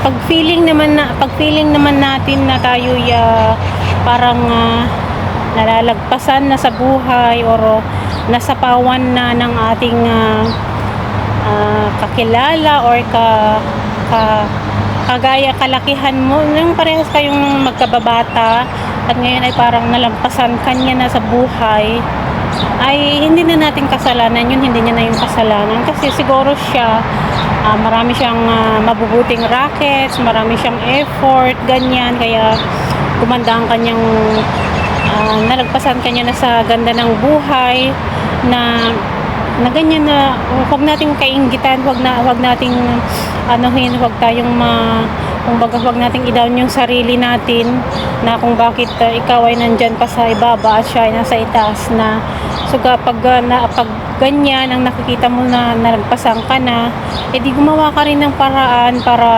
pag feeling naman natin na tayo parang nalalagpasan na sa buhay or nasapawan na ng ating kakilala or kagaya kalakihan mo nung parehas kayong magkababata at ngayon ay parang nalampasan kanya na sa buhay, ay hindi na natin kasalanan yun, hindi niya na yung kasalanan kasi siguro siya marami siyang mabubuting rackets, marami siyang effort, ganyan, kaya gumanda ang kanyang nalagpasan kanya na sa ganda ng buhay na ganyan na huwag nating kainggitan, huwag nating huwag tayong kumbaga huwag nating i-down yung sarili natin na kung bakit ikaw ay nandyan pa sa ibaba at siya ay nasa itaas na. So pag ganyan ang nakikita mo na nalagpasan ka na, edi gumawa ka rin ng paraan para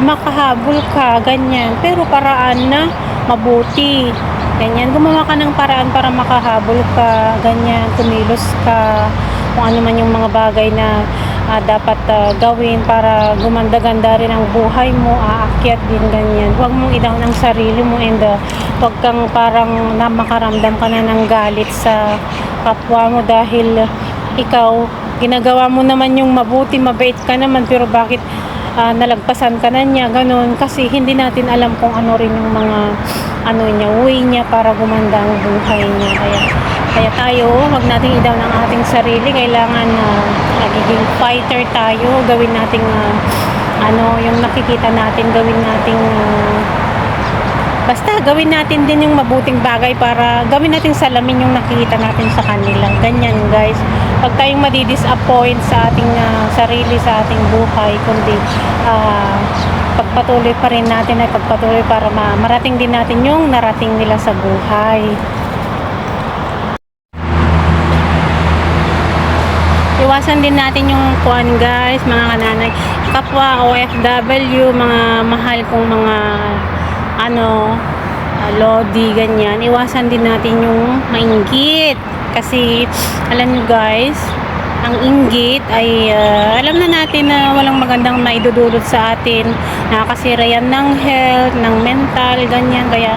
makahabol ka, ganyan, pero paraan na mabuti, ganyan, gumawa ka ng paraan para makahabol ka, ganyan, kumilos ka kung ano man yung mga bagay na dapat gawin para gumanda-ganda rin ang buhay mo, aakyat din, ganyan. Huwag mong i-down ang sarili mo and huwag kang parang makaramdam ka na ng galit sa kapwa mo dahil ikaw, ginagawa mo naman yung mabuti, mabait ka naman, pero bakit nalagpasan ka na niya, ganun, kasi hindi natin alam kung ano rin yung mga way niya para gumanda ang buhay niya. Kaya tayo, wag nating i-down ang ating sarili. Kailangan nagiging fighter tayo. Gawin nating yung nakikita natin, gawin nating basta gawin natin din yung mabuting bagay para gawin natin salamin yung nakikita natin sa kanila. Ganyan, guys. Pag tayong madi-disappoint sa ating sarili, sa ating buhay, kundi pagpatuloy pa rin natin ay pagpatuloy para marating din natin yung narating nila sa buhay. Iwasan din natin yung guys, mga kananay, kapwa OFW, mga mahal kong mga lodi, ganyan. Iwasan din natin yung mainggit kasi alam nyo guys, ang inggit ay alam na natin na walang magandang maidudulot sa atin, nakakasira yan ng health, ng mental, ganyan. Kaya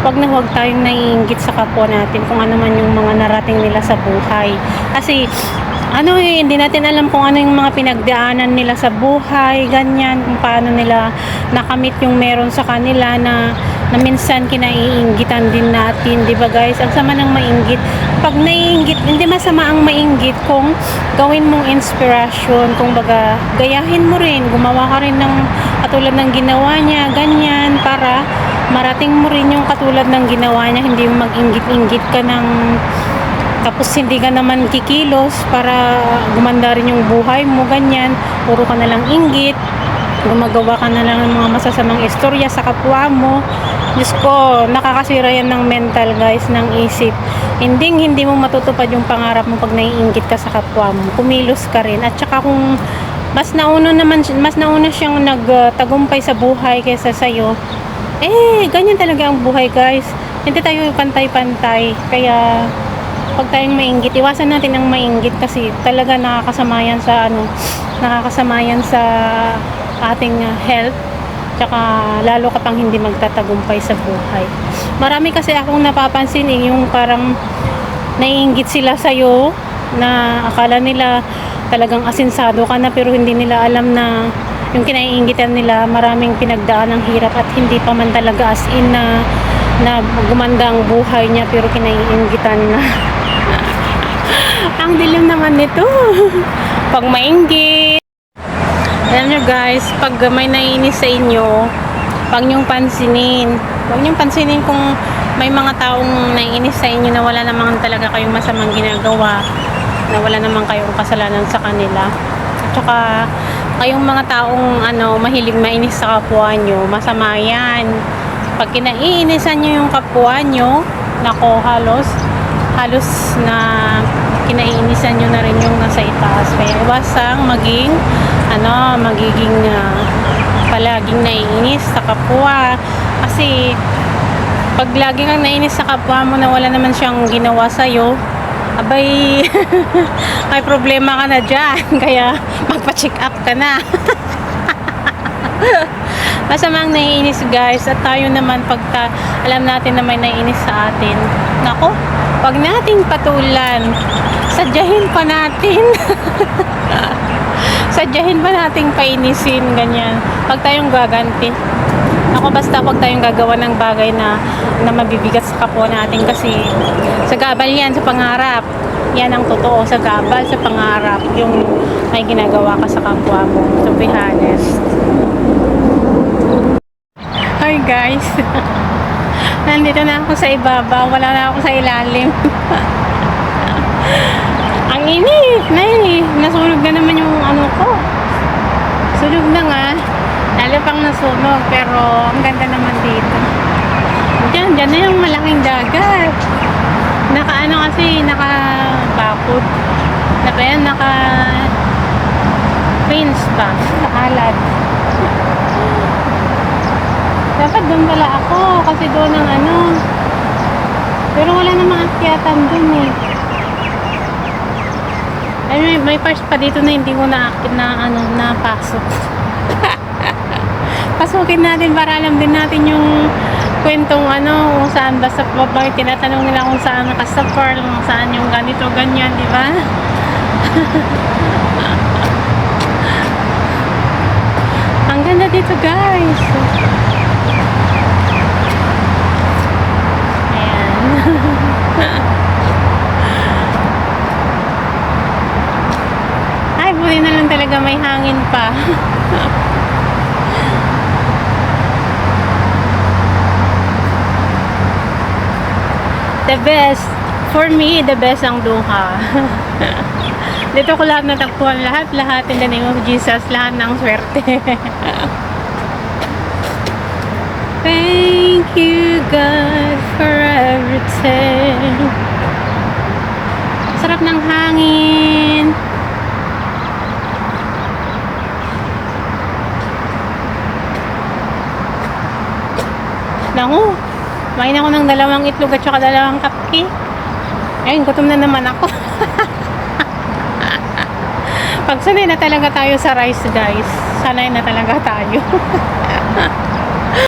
wag na wag tayong naiinggit sa kapwa natin kung ano man yung mga narating nila sa buhay, kasi hindi natin alam kung ano yung mga pinagdaanan nila sa buhay, ganyan, kung paano nila nakamit yung meron sa kanila na minsan kinaiinggitan din natin, di ba guys? Ang sama ng mainggit. Pag naiinggit, hindi masama ang mainggit kung gawin mong inspiration, kung baga gayahin mo rin, gumawa ka rin ng katulad ng ginawa niya, ganyan, para marating mo rin yung katulad ng ginawa niya, hindi yung mag-inggit-inggit ka ng tapos hindi ka naman kikilos para gumanda rin yung buhay mo, ganyan, puro ka na lang inggit, gumagawa ka na lang ng mga masasamang istorya sa kapwa mo. Diyos ko, nakakasira yan ng mental guys, ng isip. Hindi mo matutupad yung pangarap mo pag naiinggit ka sa kapwa mo. Kumilos ka rin, at saka kung mas nauna siyang nagtagumpay sa buhay kaysa sa'yo, ganyan talaga ang buhay guys, hindi tayo pantay-pantay. Kaya pag tayong mainggit, iwasan natin ang mainggit kasi talaga nakakasama yan sa ating health, tsaka lalo ka pang hindi magtatagumpay sa buhay. Marami kasi akong napapansin yung parang naiinggit sila sa'yo na akala nila talagang asinsado ka na, pero hindi nila alam na yung kinaiinggitan nila maraming pinagdaan ng hirap at hindi pa man talaga as in na gumanda ang buhay niya, pero kinaiinggitan na. Ang dilim naman nito. Pag mainggit, alam nyo guys, pag may naiinis sa inyo, huwag nyong pansinin kung may mga taong naiinis sa inyo na wala namang talaga kayong masamang ginagawa, na wala namang kayong kasalanan sa kanila. At saka kayong mga taong mahilig mainis sa kapwa nyo, masama yan. Pag kinaiinisan nyo yung kapwa nyo, nako, halos na kinaiinisan nyo na rin yung nasa itaas. Kaya iwasang magiging palaging naiinis sa kapwa, kasi pag lagi kang naiinis sa kapwa mo na wala naman siyang ginawa sa'yo, abay may problema ka na dyan. Kaya magpa-check up ka na. Masamang naiinis guys, at tayo naman pagka alam natin na may naiinis sa atin, nako, wag nating patulan, sadyahin pa natin. Sadyahin pa nating painisin, ganyan, pag tayong gaganti. Ako basta pag tayong gagawa ng bagay na mabibigat sa kapwa natin, kasi sa gabal yan, sa pangarap yan ang totoo, sa gabal, sa pangarap yung may ginagawa ka sa kapwa mo, to be honest. Hi guys. Nandito na ako sa ibaba, wala na ako sa ilalim. Ang init, nasunog na naman yung ano ko. Sunog na nga. Lalo pang nasunog, pero ang ganda naman dito. Diyan na yung malaking dagat. Naka-ano kasi, naka-bakod. Naka-prints pa, naka-alad. Dapat doon pala ako, kasi doon ang ano. Pero wala namang akyatan doon eh. Ay, may parts pa dito na hindi ko napasok. Pasukin natin para alam din natin yung kwentong kung saan basta babay, tinatanong nila kung saan nakasafar, kung saan yung ganito, ganyan, di ba? Ang ganda dito guys. Ayan. Ay, buti na lang talaga may hangin pa. The best. For me, the best ang Doha. Dito ko lahat natagpuan. Lahat. In the name of Jesus. Lahat ng swerte. Thank you, God, for everything. Sarap ng hangin. Naku. Kumain ako ng 2 itlog at saka 2 cupcake. Ayun, gutom na naman ako. Pag sanay na talaga tayo sa rice guys, sanay na talaga tayo.